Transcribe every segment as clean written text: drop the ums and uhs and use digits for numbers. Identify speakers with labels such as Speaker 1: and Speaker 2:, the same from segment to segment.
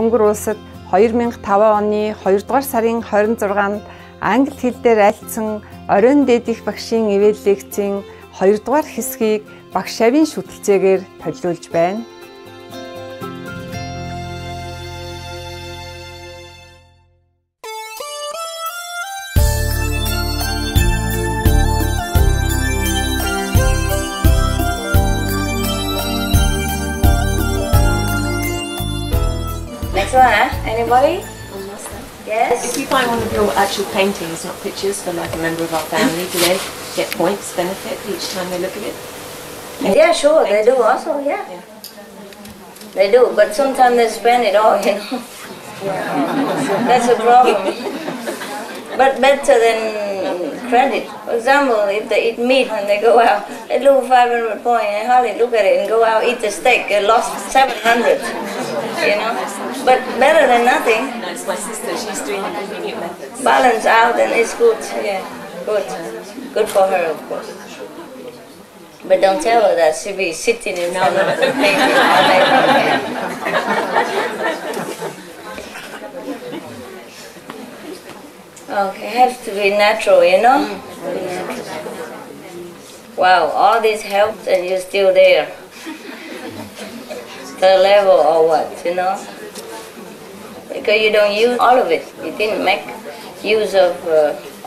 Speaker 1: Өнгөр улсад 2005 оны 2 дугаар сарын 26-нд англи хэл дээр айлтсан оройн дээдих багшийн ивэл лекцийн 2 дугаар хэсгийг багш Шавийн шүтэлцээгээр төлөвлөж байна.
Speaker 2: Next one, huh? Anybody? Yes?
Speaker 3: If you buy one of your actual paintings, not pictures, for like a member of our family, do they get points, benefit each time they look at it?
Speaker 2: Yeah, sure, they do also, yeah. They do, but sometimes they spend it all, you know. That's a problem. But better than credit. For example, if they eat meat when they go out, they lose 500 points, they hardly look at it and go out, eat the steak, they lost 700, you know. But better than nothing.
Speaker 3: No, it's my sister, she's doing the convenient methods.
Speaker 2: Balance out and it's good, yeah, good. Good for her, of course. But don't tell her that she'll be sitting in front of the painting all day. Okay, it has to be natural, you know? Natural. Wow, all this helped and you're still there. The level or what, you know? Because you don't use all of it. You didn't make use of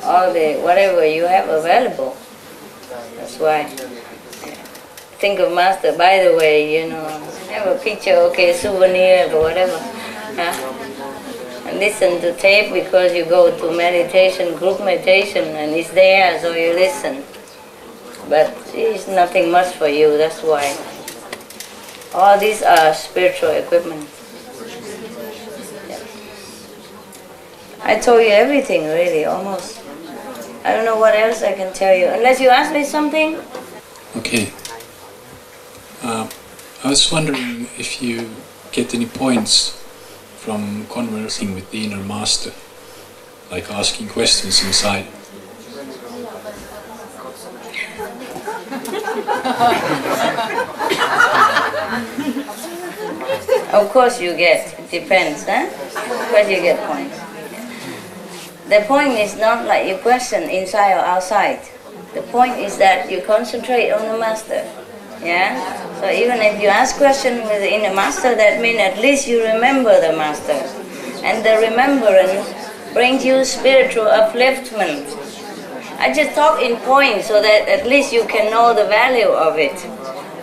Speaker 2: all the whatever you have available. That's why. Think of Master, by the way, you know, have a picture, okay, souvenir or whatever. Huh? And listen to tape because you go to meditation, group meditation, and it's there, so you listen. But it's nothing much for you, that's why. All these are spiritual equipment. Yeah. I told you everything, really, almost. I don't know what else I can tell you, unless you ask me something.
Speaker 4: Okay. I was wondering if you get any points from conversing with the inner master, like asking questions inside.
Speaker 2: Of course you get, it depends, huh? Of course you get points. The point is not like you question inside or outside. The point is that you concentrate on the master. Yeah? So even if you ask question with the inner master, that means at least you remember the master. And the remembrance brings you spiritual upliftment. I just talk in points so that at least you can know the value of it.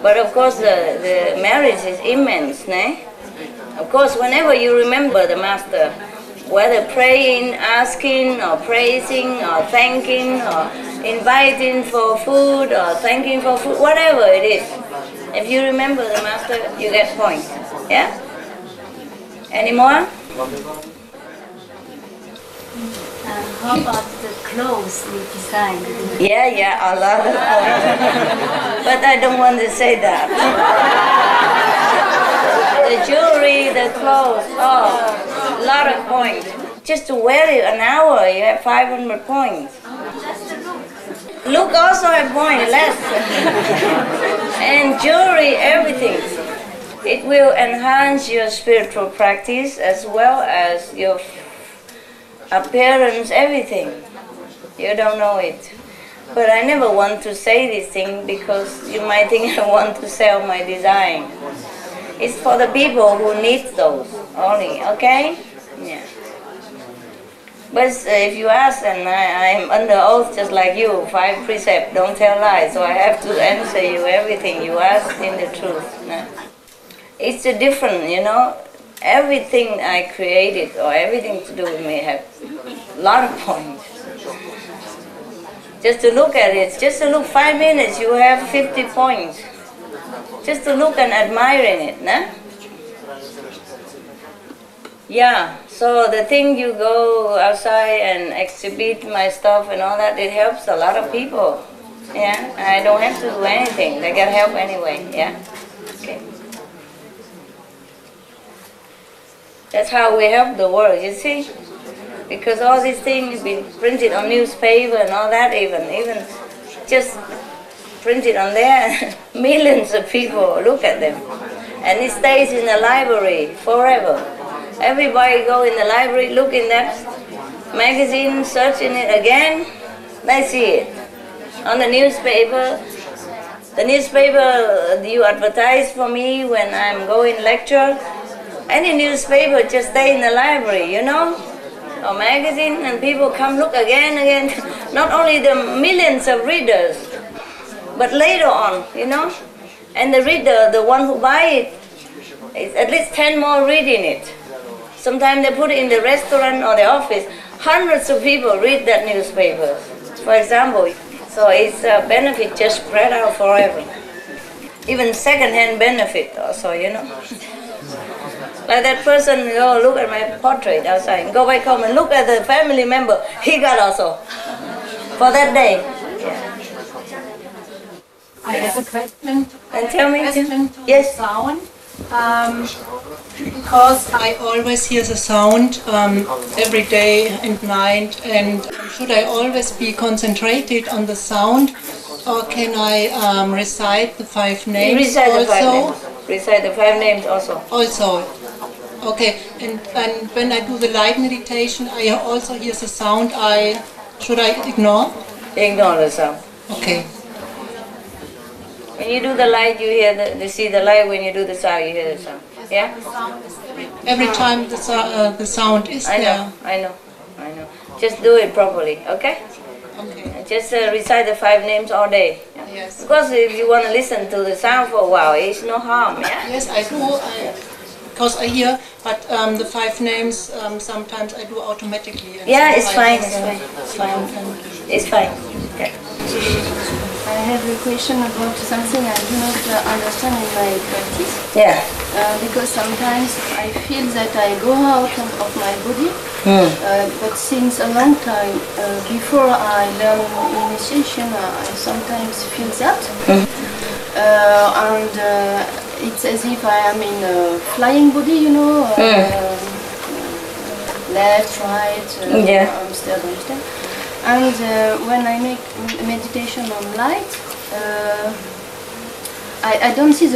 Speaker 2: But of course the merit is immense, né? Of course whenever you remember the master, whether praying, asking, or praising, or thanking, or inviting for food, or thanking for food, whatever it is. If you remember the master, you get points. Yeah? Any more?
Speaker 5: How about the clothes we designed?
Speaker 2: Yeah, a lot of points. But I don't want to say that. The jewelry, the clothes, oh, a lot of points. Just to wear it an hour, you have 500 points. Look also have points, less. And jewelry, everything. It will enhance your spiritual practice as well as your appearance, everything. You don't know it. But I never want to say this thing because you might think I want to sell my design. It's for the people who need those only, okay? Yeah. But if you ask, and I'm under oath just like you, 5 precepts, don't tell lies, so I have to answer you everything you ask in the truth. No? It's a different, you know, everything I created or everything to do with me have a lot of points. Just to look at it, just to look 5 minutes, you have 50 points. Just to look and admiring it, no? Yeah, so the thing you go outside and exhibit my stuff and all that, it helps a lot of people. Yeah, I don't have to do anything, they get help anyway, yeah? Okay. That's how we help the world, you see? Because all these things been printed on newspaper and all that, even just printed on there, millions of people look at them. And it stays in the library forever. Everybody go in the library, look in that magazine, search in it again, they see it. On the newspaper you advertise for me when I'm going lecture. Any newspaper, just stay in the library, you know, or magazine, and people come look again. Not only the millions of readers, but later on, you know, and the reader, the one who buy it, is at least 10 more reading it. Sometimes they put it in the restaurant or the office. Hundreds of people read that newspaper, for example. So it's a benefit just spread out forever. Even second-hand benefit also, you know. Like that person, you know, look at my portrait outside, go back home and look at the family member, he got also, for that day. Yeah.
Speaker 6: I have a question.
Speaker 2: And tell me,
Speaker 6: Yes. Sound. Because I always hear the sound every day and night, and should I always be concentrated on the sound, or can I recite the 5 names
Speaker 2: recite
Speaker 6: also?
Speaker 2: The 5 names. Recite the 5 names also.
Speaker 6: Also. Okay, and when I do the light meditation, I also hear the sound. Should I ignore?
Speaker 2: Ignore the sound.
Speaker 6: Okay.
Speaker 2: When you do the light, you hear you see the light. When you do the sound, you hear the sound. Yeah.
Speaker 6: Every time the sound is there.
Speaker 2: I know. Just do it properly, okay?
Speaker 6: Okay.
Speaker 2: Just recite the 5 names all day. Yeah?
Speaker 6: Yes.
Speaker 2: Because if you want to listen to the sound for a while, it's no harm. Yeah.
Speaker 6: Yes, I do. Because I hear, but the 5 names sometimes I do automatically.
Speaker 2: Yeah, it's fine. It's fine. Okay.
Speaker 5: I have a question about something I do not understand in my practice.
Speaker 2: Yeah.
Speaker 5: Because sometimes I feel that I go out of my body, but since a long time before I learn initiation, I sometimes feel that. And it's as if I am in a flying body, you know, left, right, upstairs. And when I make meditation on light, I don't see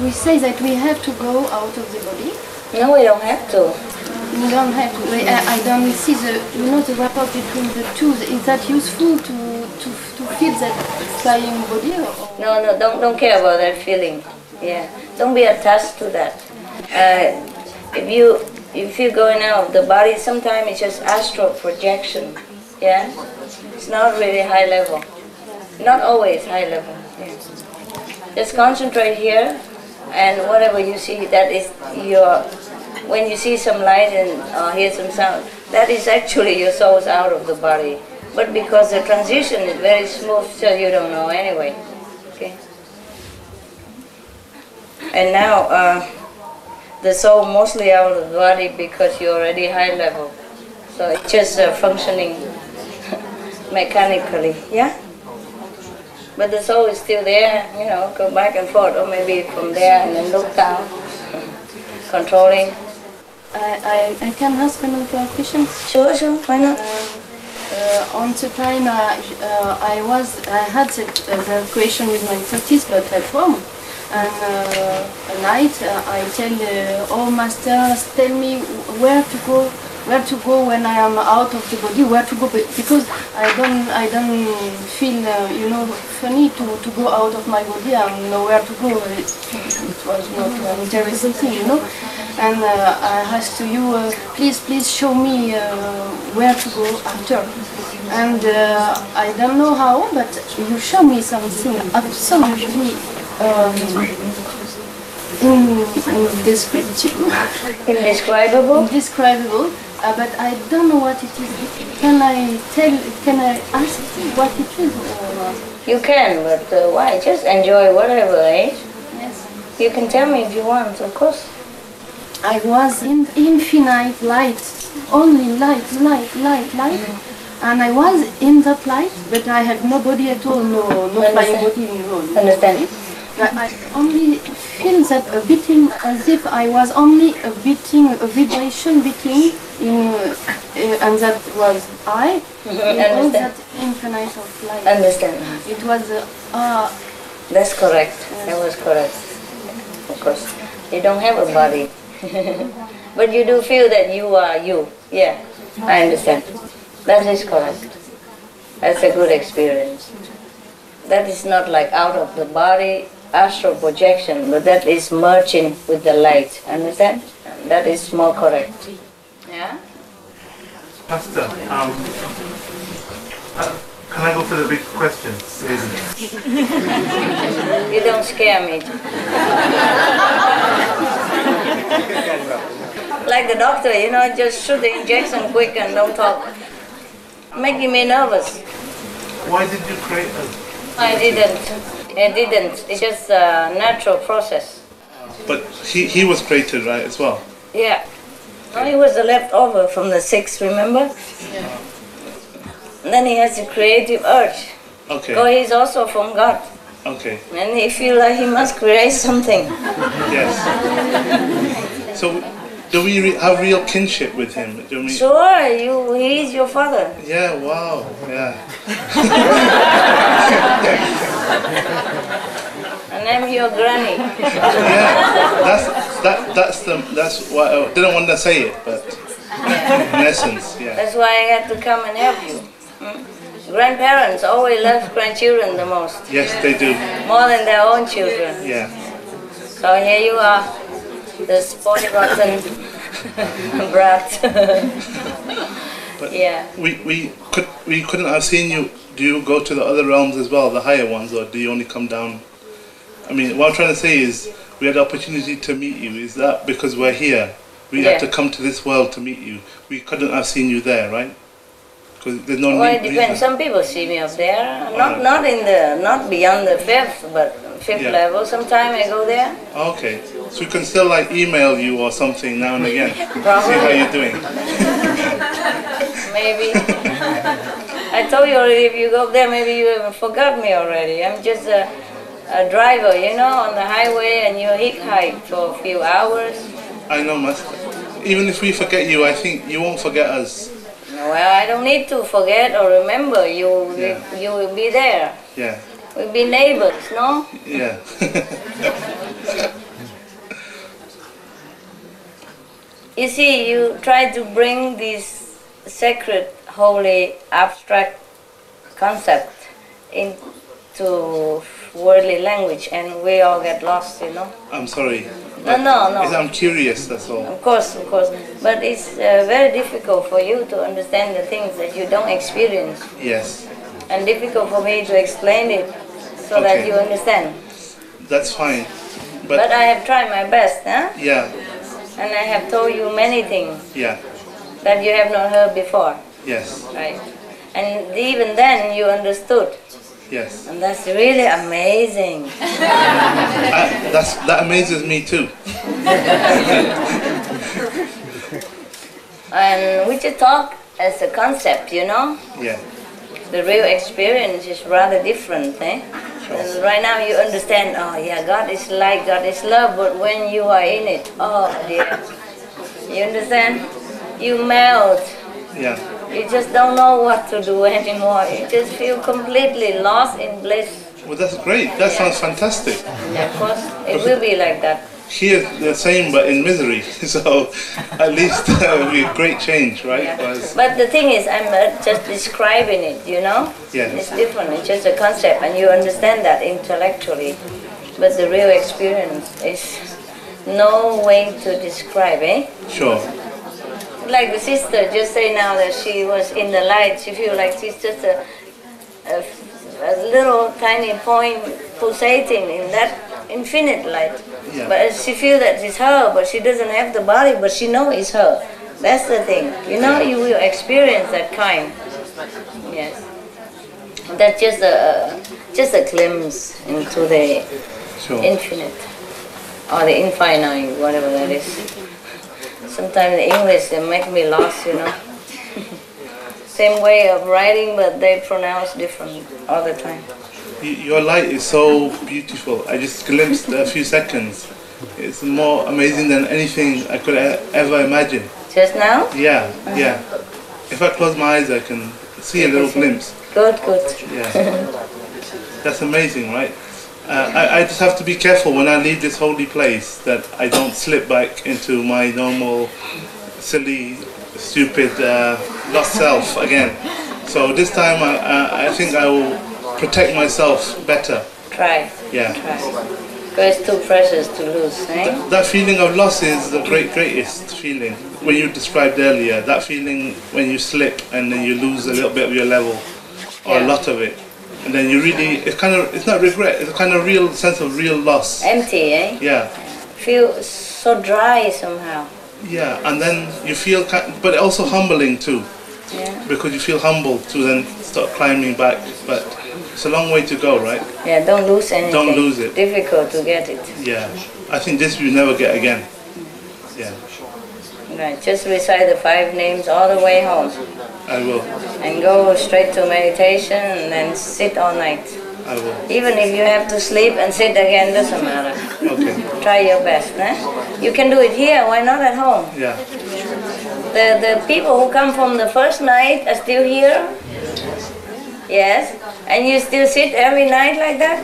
Speaker 5: we say that we have to go out of the body.
Speaker 2: No, we don't have to.
Speaker 5: We don't have to. I don't see the rapport between the two. Is that useful to feel that flying body?
Speaker 2: No, don't care about that feeling. Yeah, don't be attached to that. If you're going out of the body, sometimes it's just astral projection. Yeah, it's not really high level. Not always high level. Yeah. Just concentrate here, and whatever you see, that is your. When you see some light and hear some sound, that is actually your soul's out of the body. But because the transition is very smooth, so you don't know anyway. Okay. And now the soul mostly out of the body because you're already high level. So it's just functioning mechanically, yeah? But the soul is still there, you know, go back and forth, or maybe from there and then look down, controlling.
Speaker 5: I can ask another question?
Speaker 2: Sure, why not?
Speaker 5: On the time I had the question with my practice, but at home. And at night I tell all masters, tell me where to go when I am out of the body, where to go, because I don't feel funny to go out of my body and know where to go. It was not an interesting thing, you know. And I asked to you, please show me where to go after. And I don't know how, but you show me something absolutely
Speaker 2: indescribable.
Speaker 5: Indescribable. But I don't know what it is. Can I ask what it is?
Speaker 2: You can, but why? Just enjoy whatever, eh?
Speaker 5: Yes.
Speaker 2: You can tell me if you want, of course.
Speaker 5: I was in infinite light, only light. And I was in that light, but I had no body at all, no flying body involved.
Speaker 2: Understand?
Speaker 5: I only feel that a beating, as if I was only a vibration beating, and that was I, in all that infinite of light.
Speaker 2: Understand.
Speaker 5: It was,
Speaker 2: that's correct. That was correct. Of course. You don't have a body. But you do feel that you are you. Yeah, I understand. That is correct. That's a good experience. That is not like out of the body astral projection, but that is merging with the light. Understand? That is more correct. Yeah?
Speaker 7: Pastor, can I go for the big questions?
Speaker 2: You don't scare me. Like the doctor, you know, just shoot the injection quick and don't talk. Making me nervous.
Speaker 7: Why did you create us?
Speaker 2: I didn't. It's just a natural process.
Speaker 7: But he was created, right, as well?
Speaker 2: Yeah. No, he was the leftover from the 6, remember? Yeah. And then he has a creative urge.
Speaker 7: Okay.
Speaker 2: So he's also from God.
Speaker 7: Okay.
Speaker 2: And he feels like he must create something.
Speaker 7: Yes. So, do we have real kinship with him? Do we...
Speaker 2: Sure, he's your father.
Speaker 7: Yeah, wow, yeah.
Speaker 2: And I'm your granny.
Speaker 7: Yeah, that's why I didn't want to say it, but in essence, yeah.
Speaker 2: That's why I had to come and help you. Grandparents always love grandchildren the most.
Speaker 7: Yes, they do.
Speaker 2: More than their own children.
Speaker 7: Yeah.
Speaker 2: So here you are, the spoiled rotten brat.
Speaker 7: But
Speaker 2: yeah.
Speaker 7: We couldn't have seen you. Do you go to the other realms as well, the higher ones, or do you only come down? I mean, what I'm trying to say is, we had the opportunity to meet you. Is that because we're here? We had to come to this world to meet you. We couldn't have seen you there, right? Because there's no.
Speaker 2: Well, it depends. Some people see me up there, not beyond the 5th, but 5th level. Sometimes I go there.
Speaker 7: Okay, so we can still like email you or something now and again.
Speaker 2: Probably.
Speaker 7: See how you're doing.
Speaker 2: Maybe. I told you already. If you go up there, maybe you even forgot me already. I'm just a driver, you know, on the highway, and you hitchhike for a few hours.
Speaker 7: I know, Master. Even if we forget you, I think you won't forget us.
Speaker 2: Well, I don't need to forget or remember. You will be there.
Speaker 7: Yeah.
Speaker 2: We'll be neighbors, no?
Speaker 7: Yeah.
Speaker 2: You see, you try to bring this sacred, holy, abstract concept into worldly language, and we all get lost, you know.
Speaker 7: I'm sorry.
Speaker 2: No.
Speaker 7: I'm curious, that's all.
Speaker 2: Of course. But it's very difficult for you to understand the things that you don't experience.
Speaker 7: Yes.
Speaker 2: And difficult for me to explain it so that you understand.
Speaker 7: That's fine.
Speaker 2: But I have tried my best, huh?
Speaker 7: Yeah.
Speaker 2: And I have told you many things.
Speaker 7: Yeah.
Speaker 2: That you have not heard before.
Speaker 7: Yes.
Speaker 2: Right. And even then you understood.
Speaker 7: Yes.
Speaker 2: And that's really amazing.
Speaker 7: That amazes me too.
Speaker 2: And we just talk as a concept, you know?
Speaker 7: Yeah.
Speaker 2: The real experience is rather different, eh? And right now you understand, oh yeah, God is light, God is love, but when you are in it, oh dear. You understand? You melt.
Speaker 7: Yeah.
Speaker 2: You just don't know what to do anymore. You just feel completely lost in bliss.
Speaker 7: Well, that's great. That sounds fantastic.
Speaker 2: Yeah, of course, it will be like that.
Speaker 7: Here, the same, but in misery. So, at least it will be a great change, right?
Speaker 2: Yeah. But the thing is, I'm just describing it, you know?
Speaker 7: Yeah.
Speaker 2: It's different. It's just a concept, and you understand that intellectually. But the real experience is no way to describe, eh?
Speaker 7: Sure.
Speaker 2: Like the sister just say now that she was in the light, she feels like she's just a little tiny point pulsating in that infinite light.
Speaker 7: Yeah.
Speaker 2: But she feels that it's her, but she doesn't have the body, but she knows it's her. That's the thing. You know, you will experience that kind. Yes. That's just a glimpse into the infinite, or the infinite, whatever that is. Sometimes in English they make me lost, you know. Same way of writing, but they pronounce different all the time.
Speaker 7: Your light is so beautiful. I just glimpsed a few seconds. It's more amazing than anything I could ever imagine.
Speaker 2: Just now?
Speaker 7: Yeah, yeah. If I close my eyes, I can see a little glimpse.
Speaker 2: Good.
Speaker 7: Yeah. That's amazing, right? I just have to be careful when I leave this holy place that I don't slip back into my normal, silly, stupid, lost self again. So this time I think I will protect myself better.
Speaker 2: Try.
Speaker 7: Yeah.
Speaker 2: Try. Because it's too precious to lose, eh?
Speaker 7: That feeling of loss is the greatest feeling. When you described earlier, that feeling when you slip and then you lose a little bit of your level, or a lot of it. And then you really, it's not regret, it's a kind of real sense of real loss.
Speaker 2: Empty, eh?
Speaker 7: Yeah.
Speaker 2: Feel so dry somehow.
Speaker 7: Yeah, and then you feel, but also humbling too.
Speaker 2: Yeah.
Speaker 7: Because you feel humble to then start climbing back. But it's a long way to go, right?
Speaker 2: Yeah, don't lose anything.
Speaker 7: Don't lose it.
Speaker 2: Difficult to get it.
Speaker 7: Yeah. I think this you never get again. Yeah.
Speaker 2: Right, just recite the 5 names all the way home.
Speaker 7: I will.
Speaker 2: And go straight to meditation and then sit all night.
Speaker 7: I will.
Speaker 2: Even if you have to sleep and sit again, doesn't matter.
Speaker 7: Okay.
Speaker 2: Try your best, eh? You can do it here, why not at home?
Speaker 7: Yeah.
Speaker 2: The people who come from the first night are still here? Yes? And you still sit every night like that?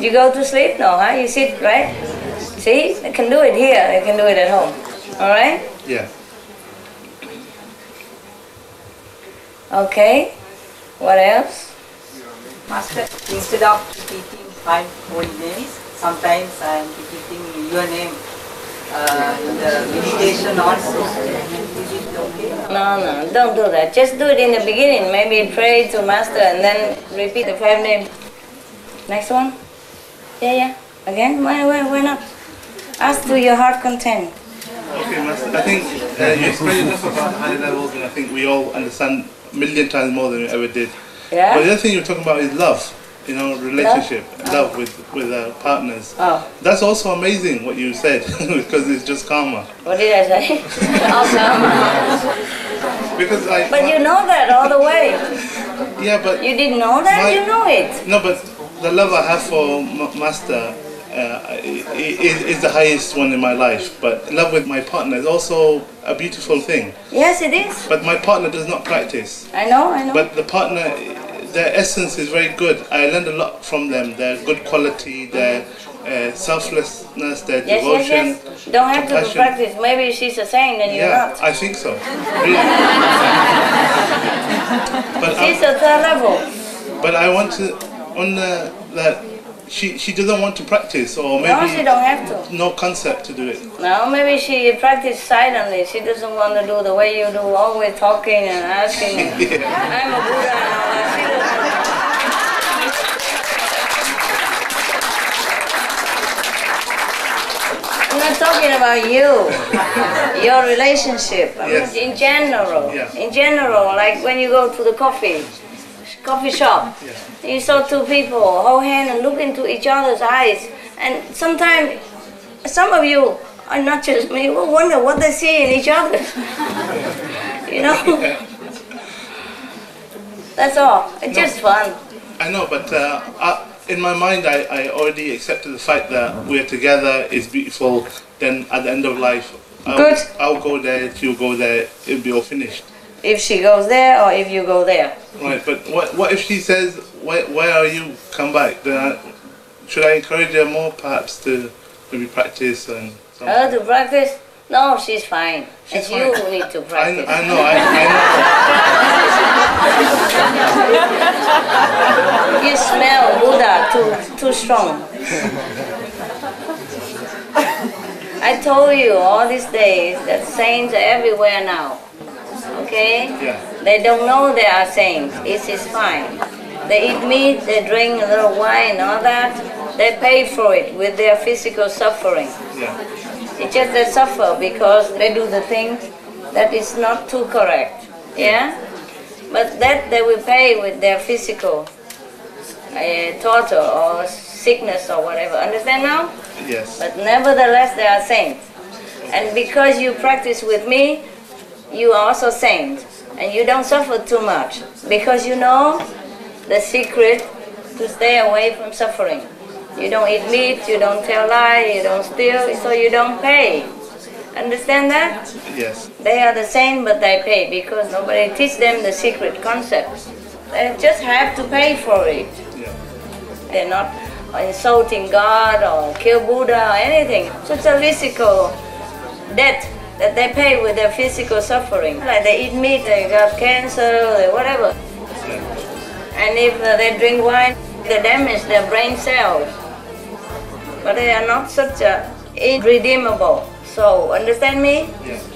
Speaker 2: You go to sleep? No, huh? You sit, right? See? They can do it here, they can do it at home. Alright?
Speaker 7: Yeah.
Speaker 2: Okay. What else?
Speaker 8: Master, instead of repeating 5 holy names, sometimes I am repeating your name in the meditation also. Is it okay?
Speaker 2: No, don't do that. Just do it in the beginning. Maybe pray to Master and then repeat the 5 names. Next one? Yeah. Again? Why not? Ask to your heart content.
Speaker 7: Okay, Master. I think you explained enough about high levels, and I think we all understand a million times more than we ever did.
Speaker 2: Yeah?
Speaker 7: But the other thing you're talking about is love. You know, relationship, love with partners.
Speaker 2: Oh.
Speaker 7: That's also amazing what you said because it's just karma.
Speaker 2: What did I say?
Speaker 7: Because
Speaker 2: but you know that all the way.
Speaker 7: Yeah, but
Speaker 2: you didn't know that. You know it.
Speaker 7: No, but the love I have for Master is the highest one in my life. But love with my partner is also a beautiful thing.
Speaker 2: Yes, it is.
Speaker 7: But my partner does not practice.
Speaker 2: I know.
Speaker 7: But the partner, their essence is very good. I learned a lot from them. Their good quality, their selflessness, their devotion.
Speaker 2: Yes. Don't have to practice. Maybe she's a saint and you're not.
Speaker 7: I think so. Really. But
Speaker 2: she's a third level.
Speaker 7: But I want to, that she doesn't want to practice, or maybe
Speaker 2: no, she don't have to.
Speaker 7: No concept to do it.
Speaker 2: No, maybe she practices silently. She doesn't want to do the way you do, always talking and asking. Yeah. I'm a Buddha and all that. She doesn't. I'm not talking about you, your relationship. I mean, in general. Yeah. In general, like when you go to the coffee shop. Yeah. You saw 2 people hold hands and look into each other's eyes, and sometimes some of you, and not just me, will wonder what they see in each other. You know? That's all. It's just fun.
Speaker 7: I know, but in my mind, I already accepted the fact that we're together, it's beautiful. Then at the end of life, I'll go there, you'll go there, it'll be all finished.
Speaker 2: If she goes there or if you go there.
Speaker 7: Right, but what if she says, why are you come back? Then should I encourage her more perhaps to maybe practice and something?
Speaker 2: Her to practice? No, she's fine. It's you who need to practice.
Speaker 7: I know.
Speaker 2: You smell Buddha too strong. I told you all these days that saints are everywhere now. Okay?
Speaker 7: Yeah.
Speaker 2: They don't know they are saints. It is fine. They eat meat, they drink a little wine, all that. They pay for it with their physical suffering.
Speaker 7: Yeah.
Speaker 2: It's just they suffer because they do the things that is not too correct. Yeah? But that they will pay with their physical torture or sickness or whatever. Understand now?
Speaker 7: Yes.
Speaker 2: But nevertheless they are saints. And because you practice with me, you are also saint, and you don't suffer too much because you know the secret to stay away from suffering. You don't eat meat, you don't tell lies, you don't steal, so you don't pay. Understand that?
Speaker 7: Yes.
Speaker 2: They are the same, but they pay because nobody teach them the secret concepts. They just have to pay for it.
Speaker 7: Yeah.
Speaker 2: They're not or insulting God or kill Buddha or anything. Such a physical debt that they pay with their physical suffering. Like they eat meat, they got cancer, they whatever. And if they drink wine, they damage their brain cells. But they are not such a irredeemable soul. Understand me?
Speaker 7: Yeah.